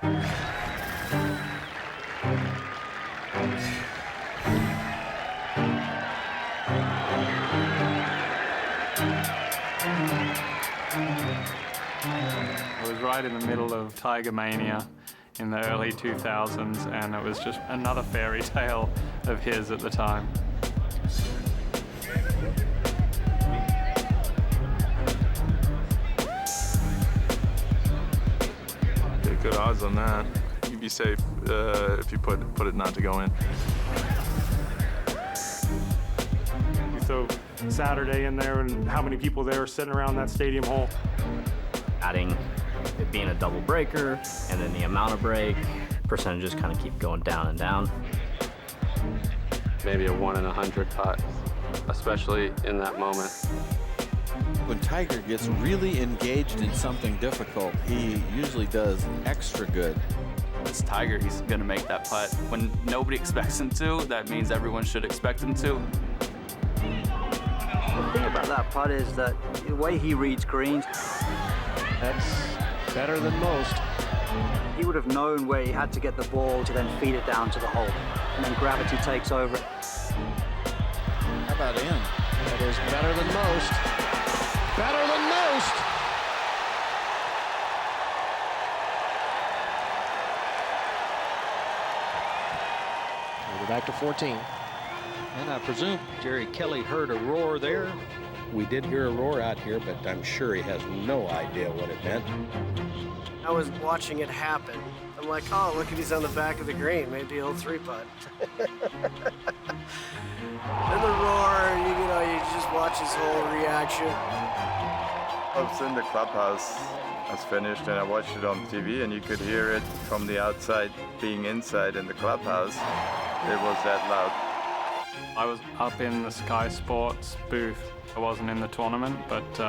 I was right in the middle of Tiger Mania in the early 2000s, and it was just another fairy tale of his at the time. Good odds on that. You'd be safe if you put it not to go in. You throw Saturday in there, and how many people there are sitting around that stadium hole? Adding it being a double breaker, and then the amount of break, percentages kind of keep going down and down. Maybe a 1 in 100 putt, especially in that moment. When Tiger gets really engaged in something difficult, he usually does extra good. It's Tiger, he's gonna make that putt. When nobody expects him to, that means everyone should expect him to. The thing about that putt is that the way he reads greens, that's better than most. He would have known where he had to get the ball to then feed it down to the hole, and then gravity takes over. How about in? That is better than most. Better than most! We're back to 14. And I presume Jerry Kelly heard a roar there. We did hear a roar out here, but I'm sure he has no idea what it meant. I was watching it happen. I'm like, oh, look at he's on the back of the green. Maybe he'll three-putt. And the roar, you just watch his whole reaction. I was in the clubhouse. I was finished and I watched it on TV, and you could hear it from the outside being inside in the clubhouse. It was that loud. I was up in the Sky Sports booth. I wasn't in the tournament, but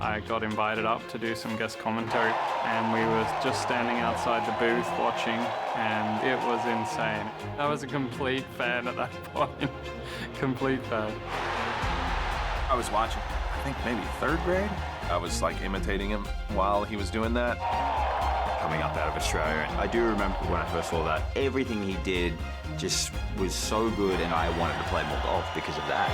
I got invited up to do some guest commentary, and we were just standing outside the booth watching, and it was insane. I was a complete fan at that point. Complete fan. I was watching, I think maybe 3rd grade. I was like imitating him while he was doing that. Coming up out of Australia, I do remember when I first saw that, everything he did just was so good, and I wanted to play more golf because of that.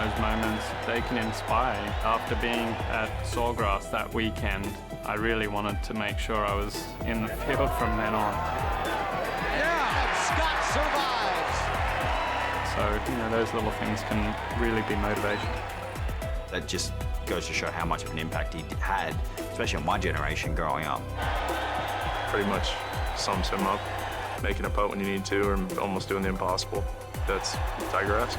Those moments, they can inspire. After being at Sawgrass that weekend, I really wanted to make sure I was in the field from then on. Yeah, and Scott survives. So, those little things can really be motivation. That just goes to show how much of an impact he had, especially on my generation growing up. Pretty much sums him up. Making a putt when you need to, or almost doing the impossible. That's Tiger-esque.